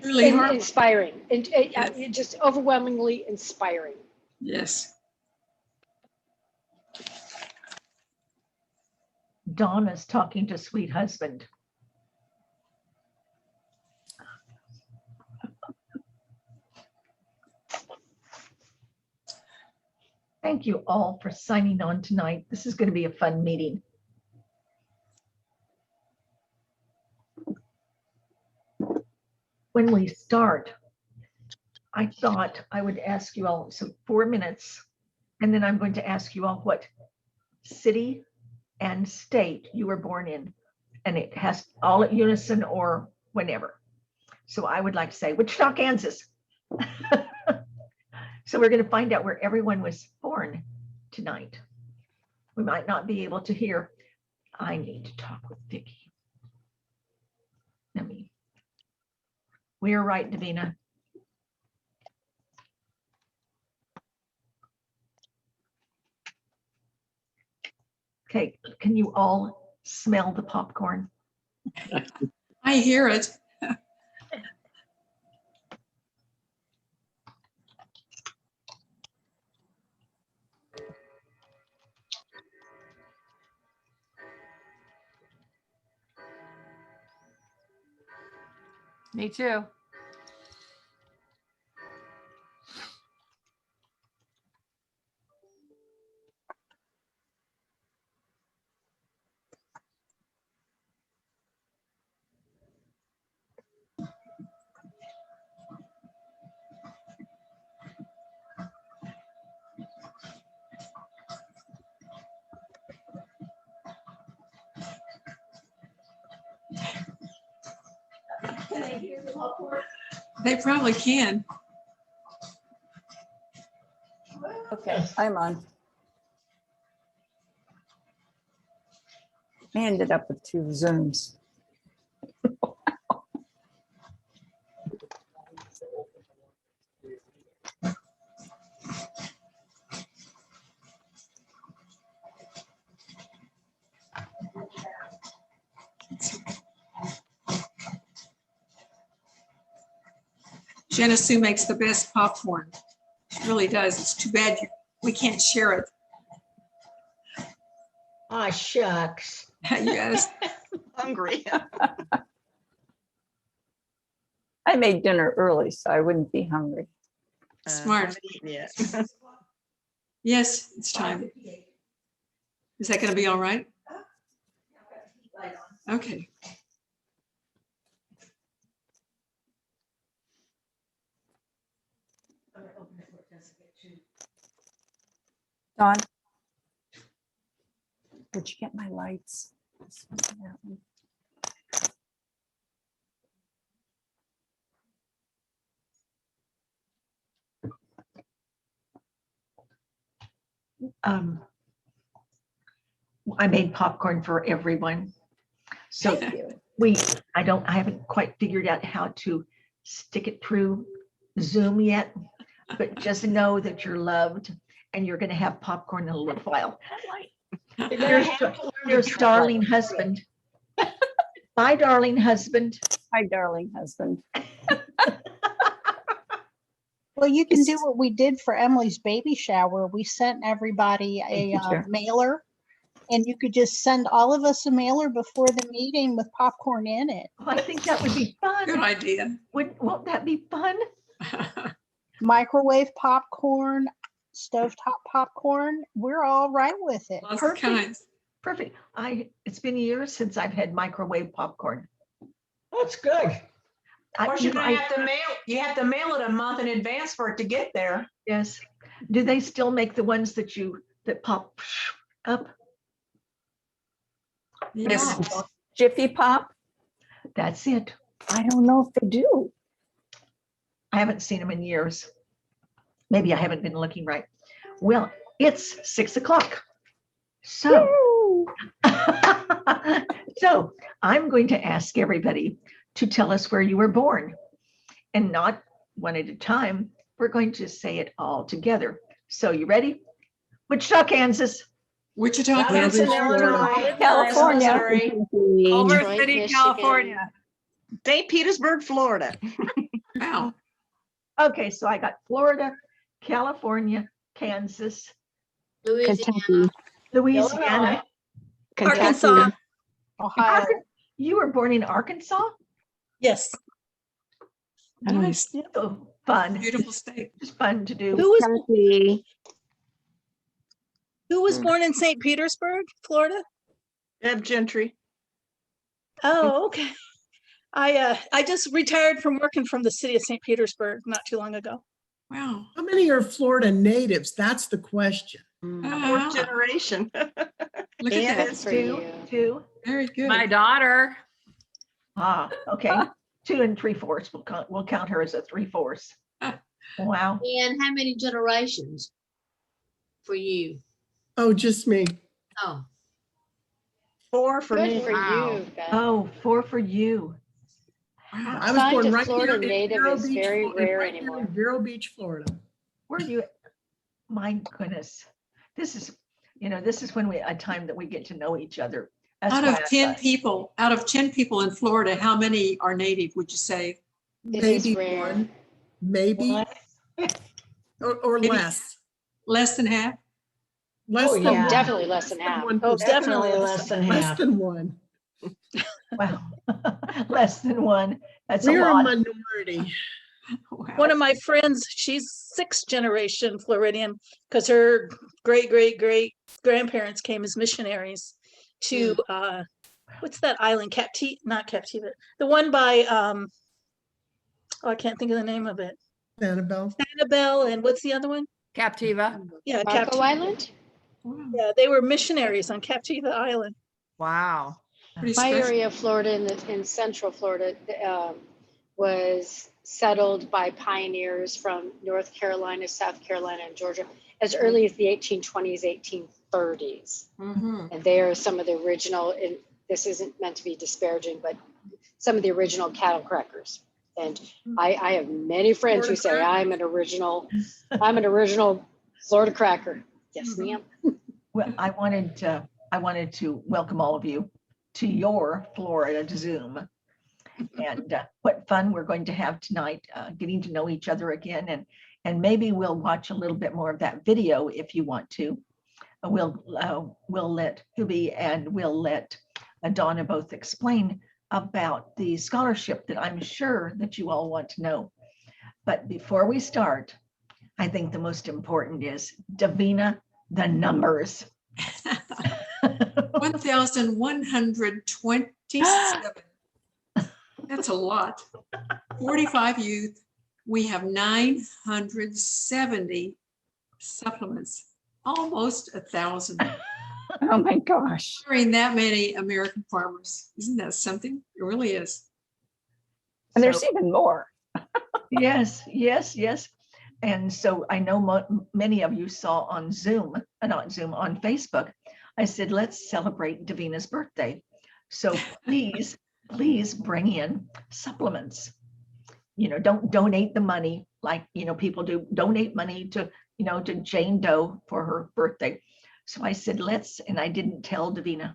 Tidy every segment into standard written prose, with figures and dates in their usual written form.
Really hard. Inspiring, and just overwhelmingly inspiring. Yes. Donna's talking to sweet husband. Thank you all for signing on tonight. This is going to be a fun meeting. When we start, I thought I would ask you all, so 4 minutes, and then I'm going to ask you all what city and state you were born in. And it has all at unison or whenever. So I would like to say Wichita, Kansas. So we're going to find out where everyone was born tonight. We might not be able to hear. I need to talk with Vicki. We are right, Davina. Okay, can you all smell the popcorn? I hear it. Me too. Can they hear the popcorn? They probably can. Okay, I'm on. I ended up with 2 Zooms. Jenna Sue makes the best popcorn. She really does. It's too bad we can't share it. Ah, shucks. Yes. Hungry. I made dinner early, so I wouldn't be hungry. Smart. Haven't eaten yet. Yes, it's time. Is that going to be all right? Okay. Dawn, did you get my lights? This one, that one. I made popcorn for everyone. So Thank you. I haven't quite figured out how to stick it through Zoom yet, but just know that you're loved and you're going to have popcorn in a little while. There's darling husband. Bye, darling husband. Hi, darling husband. Well, you can do what we did for Emily's baby shower. We sent everybody a mailer, and you could just send all of us a mailer before the meeting with popcorn in it. Oh, I think that would be fun. Good idea. Won't that be fun? Microwave popcorn, stovetop popcorn, we're all right with it. Lots of kinds. Perfect. It's been years since I've had microwave popcorn. That's good. Of course, you're You know, gonna have to mail. You have to mail it a month in advance for it to get there. Yes. Do they still make the ones that pop up? Yes. Jiffy Pop? That's it. I don't know if they do. I haven't seen them in years. Maybe I haven't been looking right. Well, it's 6 o'clock. So, so I'm going to ask everybody to tell us where you were born, and not one at a time. We're going to say it all together. So you ready? Wichita, Kansas. Wichita, Kansas, Kansas. Illinois, California. Missouri, Culver Detroit, City, Michigan. California. St. Petersburg, Florida. Wow. Okay, so I got Florida, California, Kansas, Kentucky. Louisiana. Arkansas. Ohio. You were born in Arkansas? Yes. Nice. So fun. Beautiful state. Just fun to do. Kentucky. Who was born in St. Petersburg, Florida? Deb Gentry. Oh, okay. I just retired from working from the city of St. Petersburg not too long ago. Wow. How many are Florida natives? That's the question. Fourth generation. Look at And that. it's Two. Very good. My daughter. Ah, okay. 2 3/4. We'll count her as a 3/4. Wow. And how many generations for you? Oh, just me. Oh, 4 for Good me. for Wow. you, Beth. Oh, 4 for you. Wow. I was Find born a right Florida here in native Vero is Beach, very Florida, rare right here anymore. in Vero Beach, Florida. Where do you, my goodness. This is when a time that we get to know each other. That's Out why of I 10 thought- people, out of 10 people in Florida, how many are native, would you say? It is Maybe rare. one, maybe, or Maybe. less. Less than half? Less than Oh, one. definitely less than half. 1%. Oh, definitely less than Less half. than one. Wow. Less than one. That's We're a a lot. minority. Wow. One of my friends, she's 6th generation Floridian because her great grandparents came as missionaries to what's that island? Not Captiva. The one by oh, I can't think of the name of it. Annabelle. Annabelle, and what's the other one? Captiva. Yeah, Marco Captiva. Island? Wow. Yeah, they were missionaries on Captiva Island. Wow. Pretty My special. area of Florida in central Florida was settled by pioneers from North Carolina, South Carolina, and Georgia as early as the 1820s, 1830s. Mhm. And they are some of the original, and this isn't meant to be disparaging, but some of the original cattle crackers. And I have many friends who say I'm an original Florida cracker. Yes, ma'am. Well, I wanted to welcome all of you to your Florida Zoom. And what fun we're going to have tonight, getting to know each other again. And maybe we'll watch a little bit more of that video if you want to. We'll let Hubi and we'll let Donna both explain about the scholarship that I'm sure that you all want to know. But before we start, I think the most important is Davina, the numbers. 1,127. That's a lot. 45 youth. We have 970 supplements, almost 1,000. Oh my gosh. Covering that many American farmers. Isn't that something? It really is. And there's So- even more. Yes. And so I know many of you saw on Zoom, not Zoom, on Facebook. I said, let's celebrate Davina's birthday. So please bring in supplements. Don't donate the money like, people do. Donate money to Jane Doe for her birthday. So I said, and I didn't tell Davina.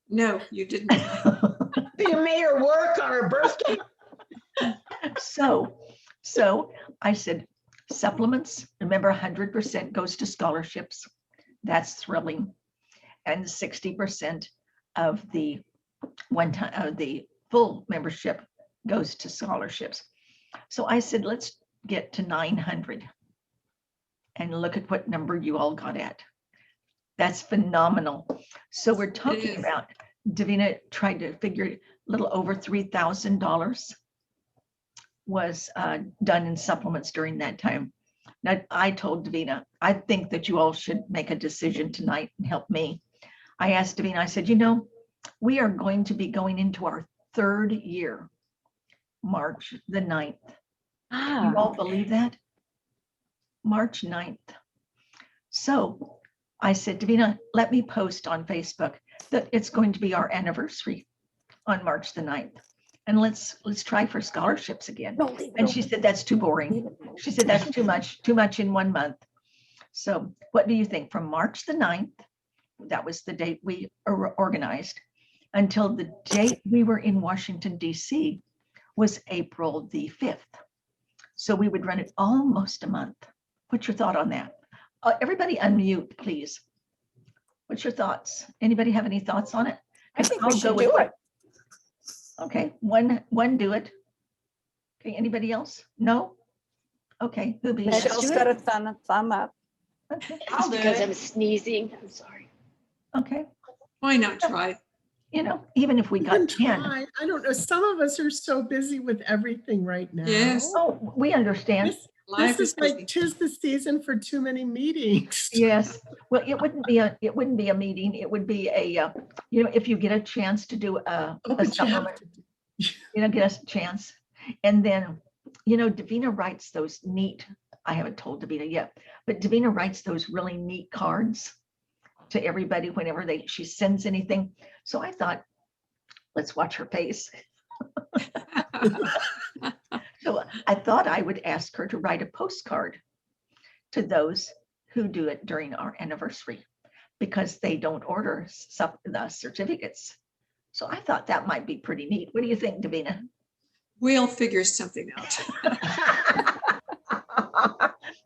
No, you didn't. You made her work on her birthday. So I said, supplements, remember 100% goes to scholarships. That's thrilling. And 60% of the full membership goes to scholarships. So I said, let's get to 900 and look at what number you all got at. That's phenomenal. So we're talking is. about, Davina tried to figure a little over $3,000 was done in supplements during that time. Now, I told Davina, I think that you all should make a decision tonight and help me. I asked Davina, I said, we are going to be going into our 3rd year, March the 9th. You all believe that? March 9th. So I said, Davina, let me post on Facebook that it's going to be our anniversary on March the 9th. And let's try for scholarships again. And she said, that's too boring. She said, that's too much in 1 month. So what do you think? From March the 9th, that was the date we organized, until the date we were in Washington, D.C., was April the 5th. So we would run it almost a month. What's your thought on that? Everybody unmute, please. What's your thoughts? Anybody have any thoughts on it? I think we I'll go should with do what- it. Okay, one do it. Okay, anybody else? No? Okay, who be? Let's Michelle's do got it. a thumb up. Okay, It's because I'm sneezing. I'm sorry. okay. Why not try? You know, even if we You can got 10. try. I don't know. Some of us are so busy with everything right now. Yes. Oh, we understand. This, Life this is is like busy. 'tis the season for too many meetings. Yes, well, it wouldn't be a meeting. It would be a, you know, if you get a chance to do Oh, a but you have supplement, to. you know, get us a chance. And then, you know, Davina writes those neat, I haven't told Davina yet, but Davina writes those really neat cards to everybody whenever she sends anything. So I thought, let's watch her face. So I thought I would ask her to write a postcard to those who do it during our anniversary because they don't order the certificates. So I thought that might be pretty neat. What do you think, Davina? We'll figure something out.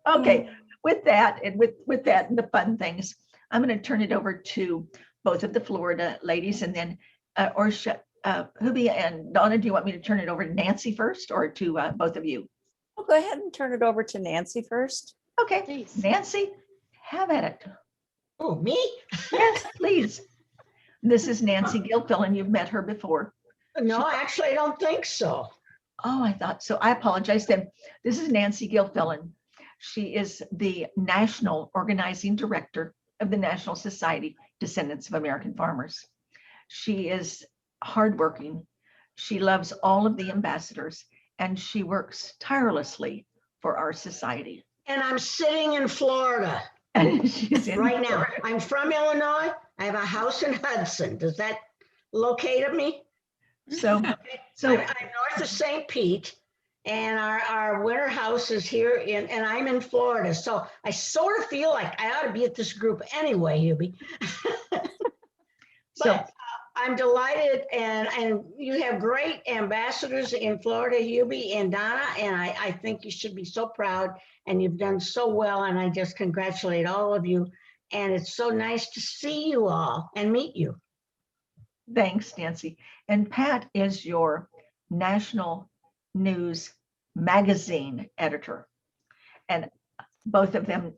Okay, with that and with that and the fun things, I'm going to turn it over to both of the Florida ladies and then Hubie and Donna, do you want me to turn it over to Nancy first or to both of you? I'll go ahead and turn it over to Nancy first. Okay, Please. Nancy, have at it. Oh, me? Yes, please. This is Nancy Gilfill, and you've met her before. No, actually, I don't think so. Oh, I thought so. I apologize then. This is Nancy Gilfill. She is the National Organizing Director of the National Society Descendants of American Farmers. She is hardworking. She loves all of the ambassadors, and she works tirelessly for our society. And I'm sitting in Florida And she's in right now. Florida. I'm from Illinois. I have a house in Hudson. Does that locate me? So I'm north of St. Pete, and our winter house is here and I'm in Florida. So I sort of feel like I ought to be at this group anyway, Hubie. So But I'm delighted, and you have great ambassadors in Florida, Hubie and Donna, and I think you should be so proud, and you've done so well, and I just congratulate all of you. And it's so nice to see you all and meet you. thanks, Nancy. And Pat is your national news magazine editor. And both of them,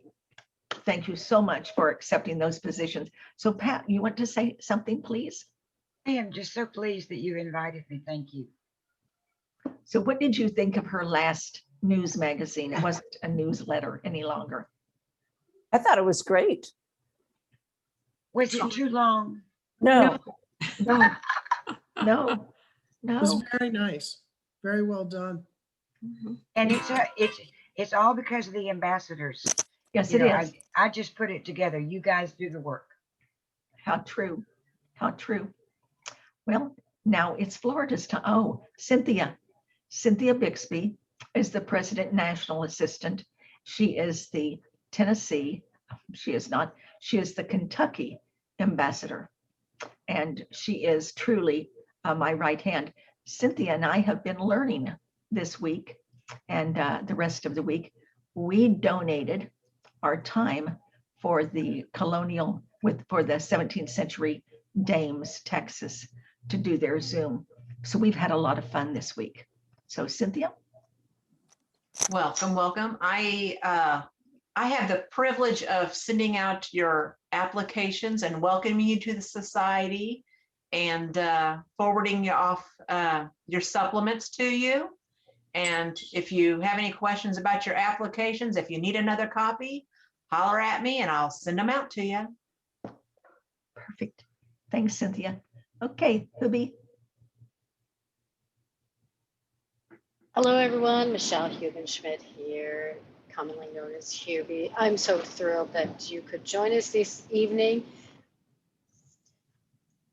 thank you so much for accepting those positions. So Pat, you want to say something, please? I am just so pleased that you invited me. Thank you. So what did you think of her last news magazine? It wasn't a newsletter any longer. I thought it was great. Was it too long? No, No, no, It was no. very nice. Very well done. And it's all because of the ambassadors. Yes, You it know, is. I just put it together. You guys do the work. How true, how true. Well, now it's Florida's time. Oh, Cynthia Bixby is the president national assistant. She is the Tennessee, she is the Kentucky ambassador. And she is truly my right hand. Cynthia and I have been learning this week and the rest of the week. We donated our time for the for the 17th century dames, Texas, to do their Zoom. So we've had a lot of fun this week. So Cynthia? Welcome, welcome. I have the privilege of sending out your applications and welcoming you to the society and forwarding you off your supplements to you. And if you have any questions about your applications, if you need another copy, holler at me and I'll send them out to you. Perfect. Thanks, Cynthia. Okay, Hubie. Hello, everyone. Michelle Hubenschmidt here, commonly known as Hubie. I'm so thrilled that you could join us this evening.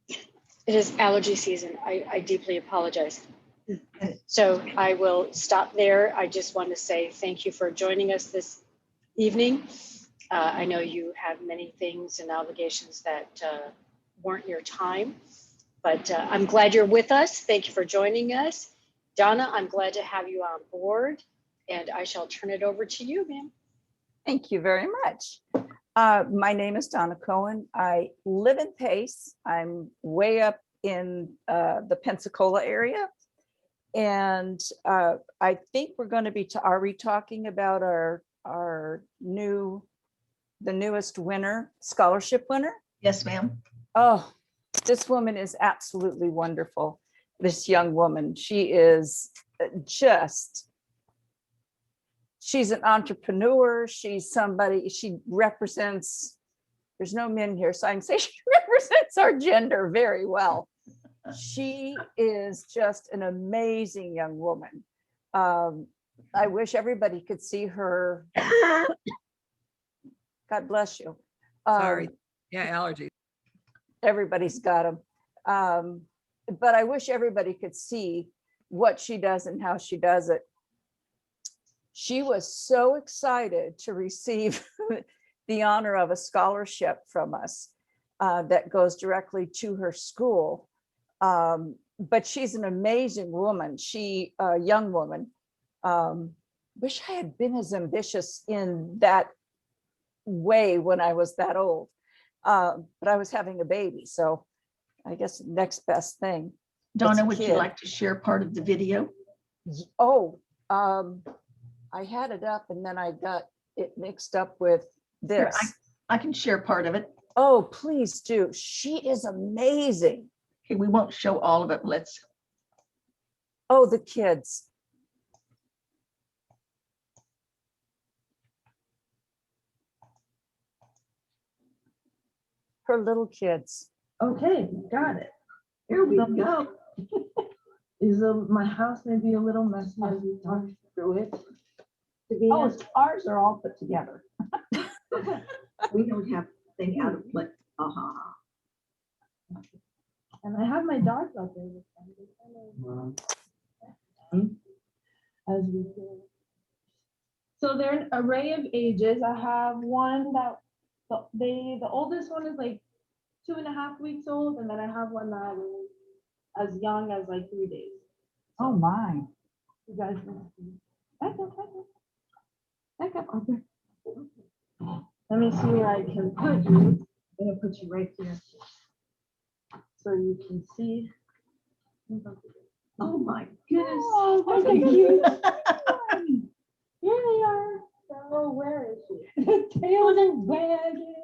It is allergy season. I deeply apologize. So I will stop there. I just want to say thank you for joining us this evening. I know you have many things and obligations that weren't your time, but I'm glad you're with us. Thank you for joining us. Donna, I'm glad to have you on board, and I shall turn it over to you, ma'am. Thank you very much. My name is Donna Cohen. I live in Pace. I'm way up in the Pensacola area. And I think we're going to be, are we talking about the newest winner, scholarship winner? Yes, ma'am. Oh, this woman is absolutely wonderful. This young woman, she is she's an entrepreneur. She's somebody, she represents, there's no men here, so I can say she represents our gender very well. She is just an amazing young woman. I wish everybody could see her. God bless you. Sorry. Yeah, allergies. Everybody's got them. But I wish everybody could see what she does and how she does it. She was so excited to receive the honor of a scholarship from us that goes directly to her school. But she's an amazing woman. She, a young woman. Wish I had been as ambitious in that way when I was that old. But I was having a baby, so I guess next best thing. Donna, would you like to share part of the video? Oh, I had it up and then I got it mixed up with this. Here, I can share part of it. Oh, please do. She is amazing. Okay, we won't show all of it. Let's. Oh, the kids. Her little kids. Okay, got it. Here we go. My house may be a little messy as we talk through it. Ours are all put together. We don't have thing out of place. And I have my dogs out there with them. As we go. So they're an array of ages. I have one that the oldest one is like 2.5 weeks old, and then I have one that is as young as like 3 days. Oh my! You guys, back up, Arthur. Let me see where I can put you. I'm gonna put you right here, so you can see. Oh my goodness! Oh, look at you! Here they are. So where is she? The tails are wagging.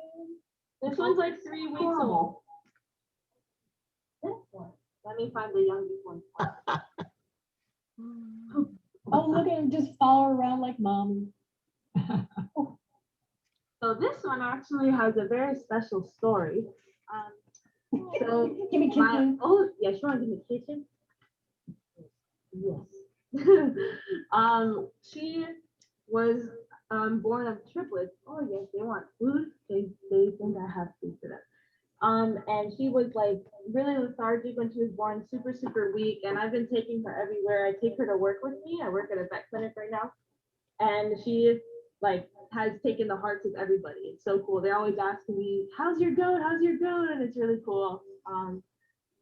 This one's like 3 weeks old. This one. Let me find the youngest one. Oh, look at him just follow around like mommy. So this one actually has a very special story. So give me kisses. Oh, yeah, she wants to give me kisses. Yes. She was born of triplets. Oh yes, they want food. They think I have food for them. And she was like really lethargic when she was born, super weak. And I've been taking her everywhere. I take her to work with me. I work at a vet clinic right now, and she like has taken the hearts of everybody. It's so cool. They're always asking me, "How's your goat? How's your goat?" And it's really cool.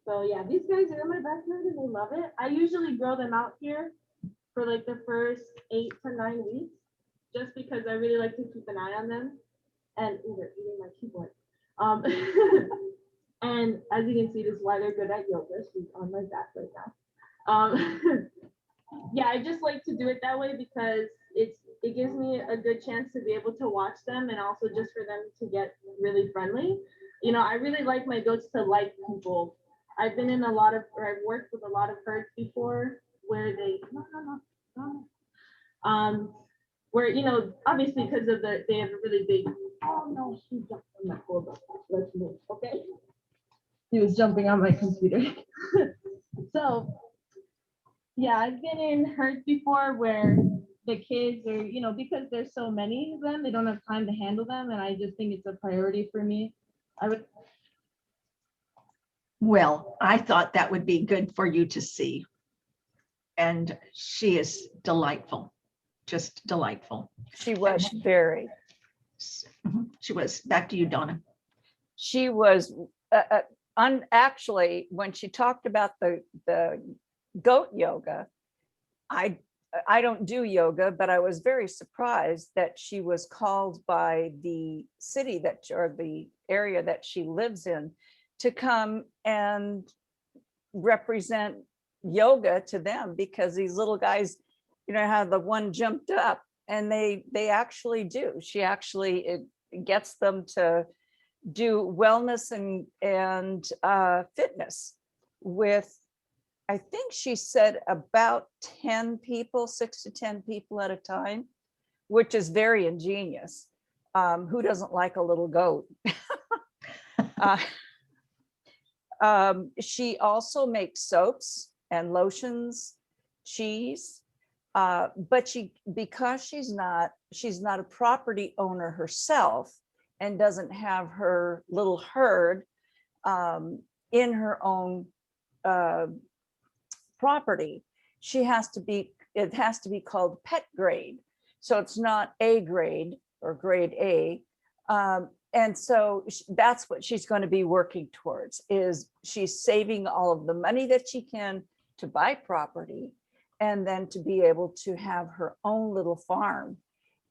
So yeah, these guys are in my backyard and they love it. I usually grow them out here for like the first 8 to 9 weeks, just because I really like to keep an eye on them. And ooh, they're eating my keyboard. And as you can see, this is why they're good at yoga. She's on my back right now. Yeah, I just like to do it that way because it gives me a good chance to be able to watch them, and also just for them to get really friendly. You know, I really like my goats to like people. I've been in I've worked with a lot of herds before where they, where, you know, obviously because of they have a really big, oh no, she jumped on my hold up. Let's move, okay? He was jumping on my computer. So, yeah, I've been in herds before where the kids are, you know, because there's so many of them, they don't have time to handle them. And I just think it's a priority for me. Well, I thought that would be good for you to see. And she is delightful, just delightful. She was very. She was. Back to you, Donna. She was, actually, when she talked about the goat yoga, I don't do yoga, but I was very surprised that she was called by the city or the area that she lives in to come and represent yoga to them, because these little guys, how the one jumped up, and they actually do. She actually it gets them to do wellness and fitness with, I think she said about 10 people, 6 to 10 people at a time, which is very ingenious. Who doesn't like a little goat? She also makes soaps and lotions, cheese, but because she's not a property owner herself and doesn't have her little herd in her own property, it has to be called pet grade. So it's not A grade or grade A. And so that's what she's going to be working towards, is she's saving all of the money that she can to buy property, and then to be able to have her own little farm.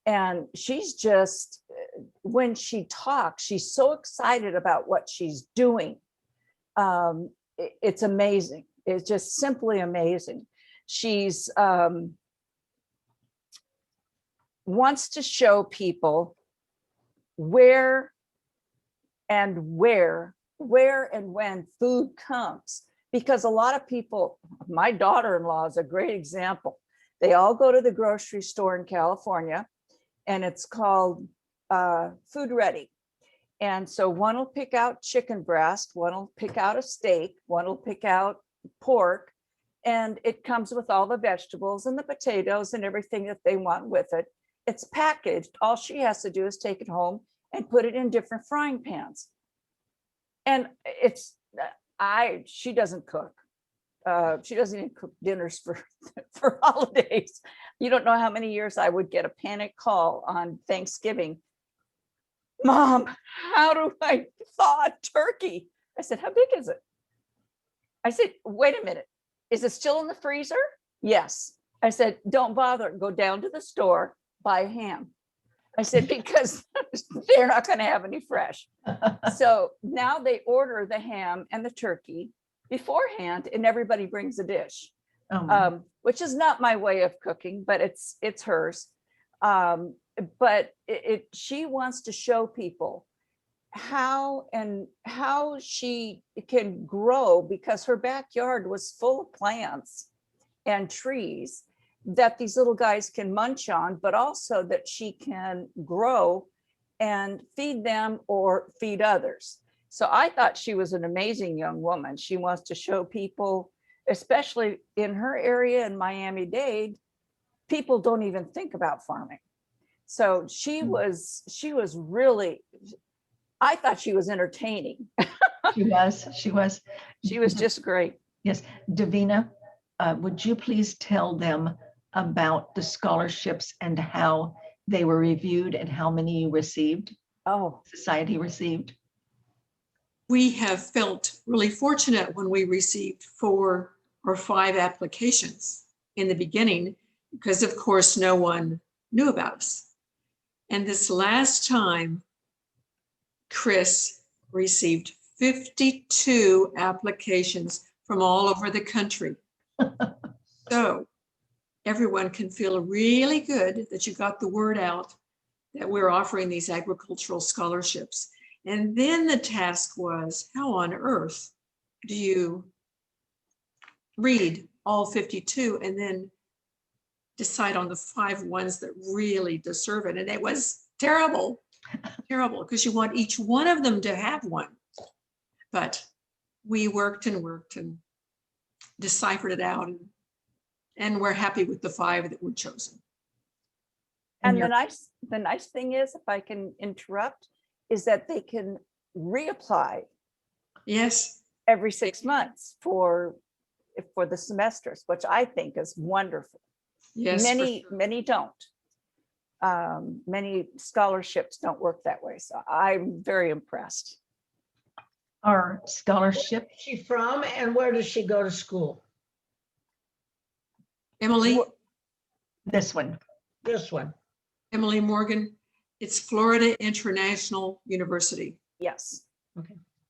And she's just, when she talks, she's so excited about what she's doing. It's amazing. It's just simply amazing. She's wants to show people where and when food comes, because a lot of people, my daughter-in-law is a great example. They all go to the grocery store in California, and it's called Food Ready. And so one will pick out chicken breast, one will pick out a steak, one will pick out pork, and it comes with all the vegetables and the potatoes and everything that they want with it. It's packaged. All she has to do is take it home and put it in different frying pans. And she doesn't cook. She doesn't even cook dinners for holidays. You don't know how many years I would get a panic call on Thanksgiving. Mom, how do I thaw a turkey? I said, how big is it? I said, wait a minute. Is it still in the freezer? Yes. I said, don't bother. Go down to the store, buy a ham. I said, because they're not going to have any fresh. So now they order the ham and the turkey beforehand, and everybody brings a dish, which is not my way of cooking, but it's hers. But she wants to show people how she can grow, because her backyard was full of plants and trees that these little guys can munch on, but also that she can grow and feed them or feed others. So I thought she was an amazing young woman. She wants to show people, especially in her area in Miami-Dade, people don't even think about farming. So she was really, I thought she was entertaining. She was just great. Yes. Davina, would you please tell them about the scholarships and how they were reviewed and how many you received? Society received. We have felt really fortunate when we received 4 or 5 applications in the beginning, because of course no one knew about us. And this last time, Chris received 52 applications from all over the country. So everyone can feel really good that you got the word out that we're offering these agricultural scholarships. And then the task was, how on earth do you read all 52 and then decide on the 5 ones that really deserve it? And it was terrible, because you want each one of them to have one. But we worked and deciphered it out, and we're happy with the 5 that were chosen. And the nice thing is, if I can interrupt, is that they can reapply. Yes. Every 6 months for the semesters, which I think is wonderful. Yes. Many don't. Many scholarships don't work that way. So I'm very impressed. Our scholarship. Where's she from, and where does she go to school? Emily, This one. This one. Emily Morgan, it's Florida International University. Yes,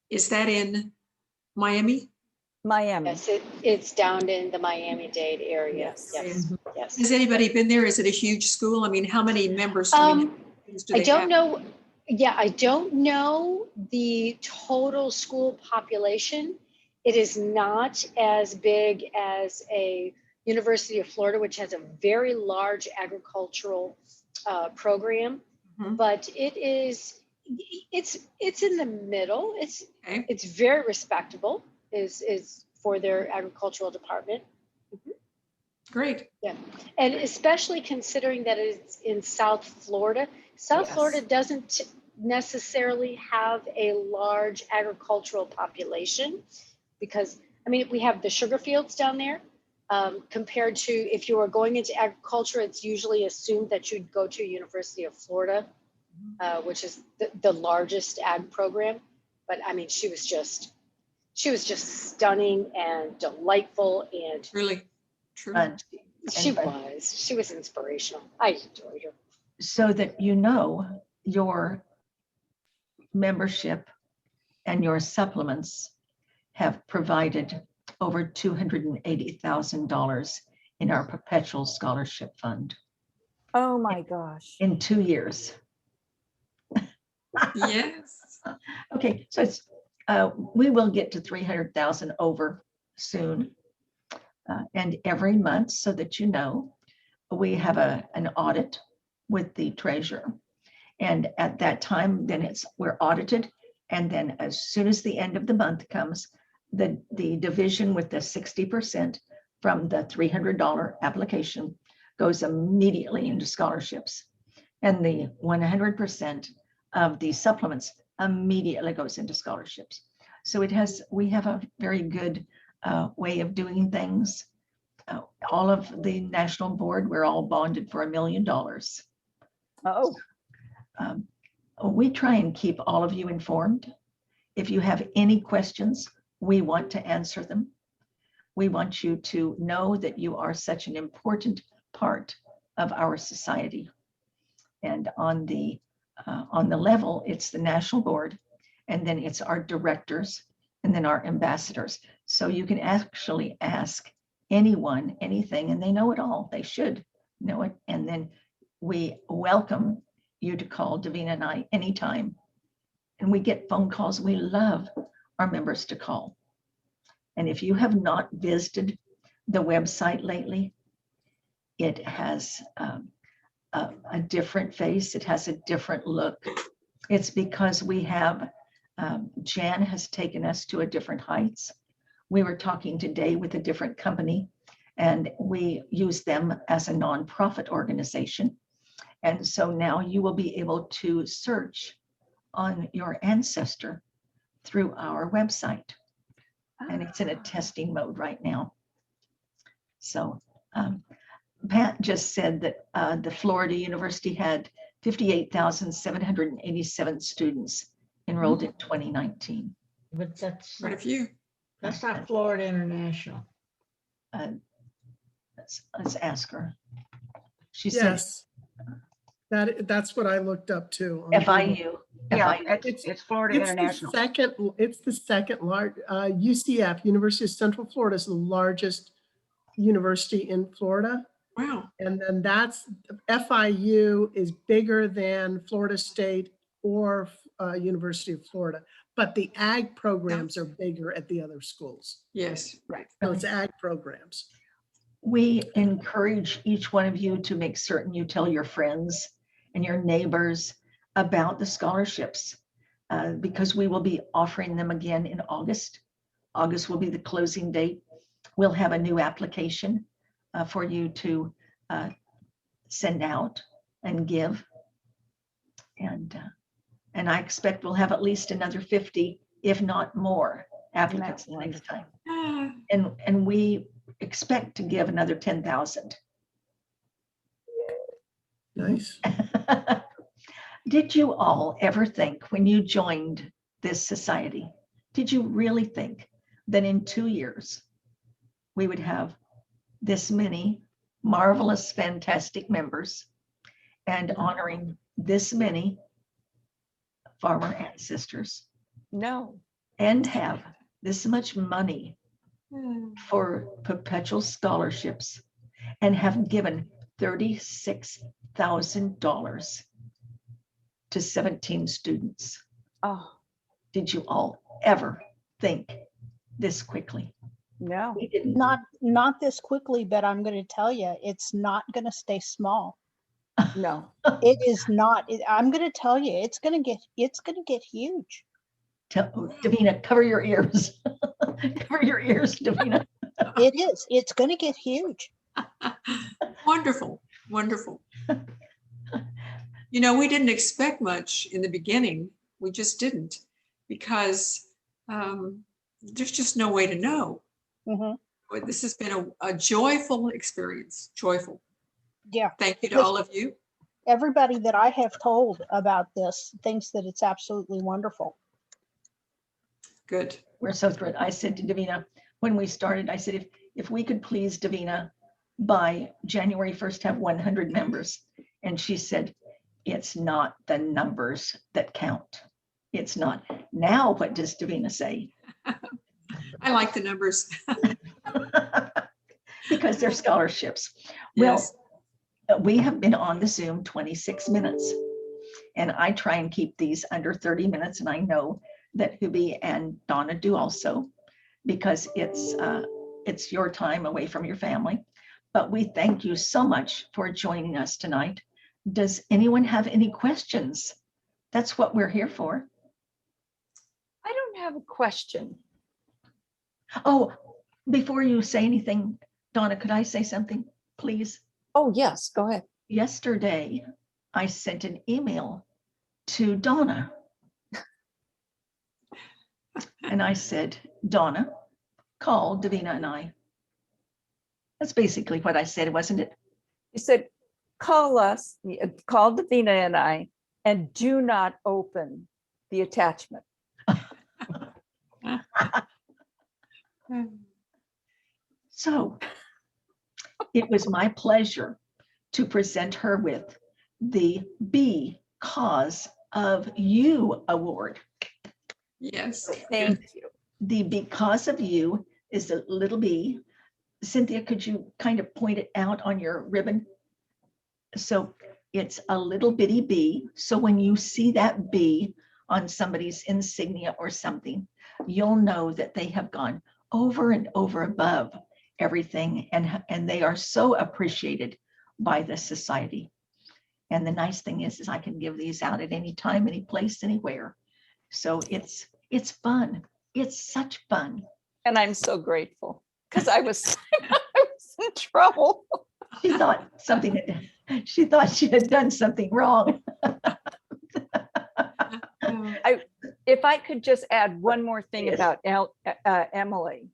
Is that in Miami? Miami. Yes, it's down in the Miami-Dade area. Yes. Yes, yes. Has anybody been there? Is it a huge school? I mean, how many members? I mean, how many students do I they don't have? know. Yeah, I don't know the total school population. It is not as big as a University of Florida, which has a very large agricultural program, Mhm. but it's in the middle. Okay. It's very respectable. Is for their agricultural department. Great. Yeah, and especially considering that it's in South Florida. South Yes. Florida doesn't necessarily have a large agricultural population because, I mean, we have the sugar fields down there. Compared to if you were going into agriculture, it's usually assumed that you'd go to University of Florida, which is the largest ag program. But I mean, she was just stunning and delightful, and Really. True. she was inspirational. I enjoyed her. So that you know, your membership and your supplements have provided over $280,000 in our perpetual scholarship fund Oh my gosh. in 2 years. Yes. Okay, so it's we will get to 300,000 over soon. And every month, so that you know, we have an audit with the treasurer. And at that time, then we're audited. And then as soon as the end of the month comes, the division with the 60% from the $300 application goes immediately into scholarships. And the 100% of the supplements immediately goes into scholarships. So we have a very good way of doing things. All of the national board, we're all bonded for $1 million. Oh, We try and keep all of you informed. If you have any questions, we want to answer them. We want you to know that you are such an important part of our society. And on the level, it's the national board, and then it's our directors, and then our ambassadors. So you can actually ask anyone anything, and they know it all. They should know it. And then we welcome you to call Davina and I anytime. And we get phone calls. We love our members to call. And if you have not visited the website lately, it has a different face. It has a different look. It's because we have, Jan has taken us to a different heights. We were talking today with a different company, and we use them as a nonprofit organization. And so now you will be able to search on your ancestor through our website. And it's in a testing mode right now. So Pat just said that the Florida University had 58,787 students enrolled in 2019. But that's, Quite a few. that's not Florida International. Let's ask her. She said Yes. That's what I looked up too. on Google. FIU. Yeah, FIU. it's Florida International. It's the second large, UCF, University of Central Florida is the largest university in Florida. Wow. And then that's, FIU is bigger than Florida State or University of Florida, but the ag programs are bigger at the other schools. Yes. Right. So it's ag programs. We encourage each one of you to make certain you tell your friends and your neighbors about the scholarships, because we will be offering them again in August. August will be the closing date. We'll have a new application for you to send out and give. And I expect we'll have at least another 50, if not more, applicants the next time. And we expect to give another 10,000. Nice. Did you all ever think when you joined this society, did you really think that in 2 years we would have this many marvelous, fantastic members and honoring this many farmer ancestors No. and have this much money for perpetual scholarships and have given $36,000 to 17 students. Oh, Did you all ever think this quickly? no. We didn't. Not this quickly, but I'm going to tell you, it's not going to stay small. No. It is not. I'm going to tell you, it's going to get huge. Davina, cover your ears. Cover your ears, Davina. It is. It's going to get huge. Wonderful, wonderful. You know, we didn't expect much in the beginning. We just didn't, because there's just no way to know. But this has been a joyful experience, joyful. Yeah. Thank you to all of you. Everybody that I have told about this thinks that it's absolutely wonderful. Good. We're so thrilled. I said to Davina, when we started, I said, if we could please, Davina, by January 1st, have 100 members. And she said, it's not the numbers that count. It's not. Now, what does Davina say? I like the numbers. Because they're scholarships. Yes. Well, we have been on the Zoom 26 minutes. And I try and keep these under 30 minutes. And I know that Hubi and Donna do also, because it's your time away from your family. But we thank you so much for joining us tonight. Does anyone have any questions? That's what we're here for. I don't have a question. Oh, before you say anything, Donna, could I say something, please? Oh, yes, go ahead. Yesterday, I sent an email to Donna. And I said, Donna, call Davina and I. That's basically what I said, wasn't it? You said, call us, call Davina and I, and do not open the attachment. So it was my pleasure to present her with the Because of You Award. Yes. Thank you. The Because of You is a little B. Cynthia, could you kind of point it out on your ribbon? So it's a little bitty B. So when you see that B on somebody's insignia or something, you'll know that they have gone over and over above everything, and they are so appreciated by the society. And the nice thing is I can give these out at any time, any place, anywhere. So it's fun. It's such fun. And I'm so grateful because I was in trouble. She thought she thought she had done something wrong. If I could just add one more thing Yes. about Emily.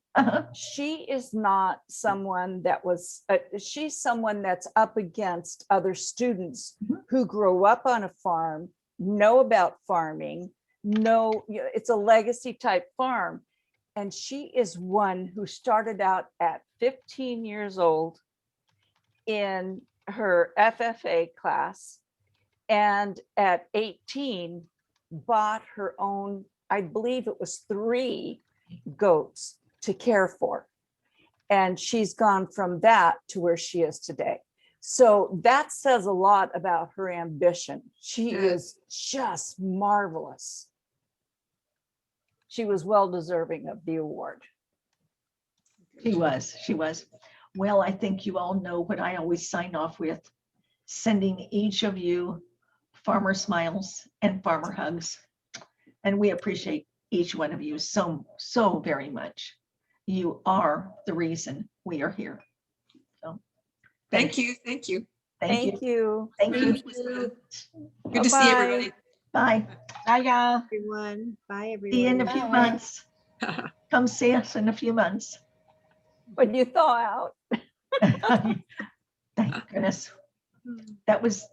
She is not someone that was, she's someone that's up against other students who grew up on a farm, know about farming, it's a legacy type farm. And she is one who started out at 15 years old in her FFA class, and at 18 bought her own, I believe it was 3 goats to care for. And she's gone from that to where she is today. So that says a lot about her ambition. She is just marvelous. She was well deserving of the award. She was. Well, I think you all know what I always sign off with, sending each of you farmer smiles and farmer hugs. And we appreciate each one of you so very much. You are the reason we are here. So Thank you. Thank you. Thank you. Thank you. Good to see everybody. Bye. Bye, y'all. Everyone. Bye, everyone. See you in a few months. Come see us in a few months. When you thaw out. Thank goodness. That was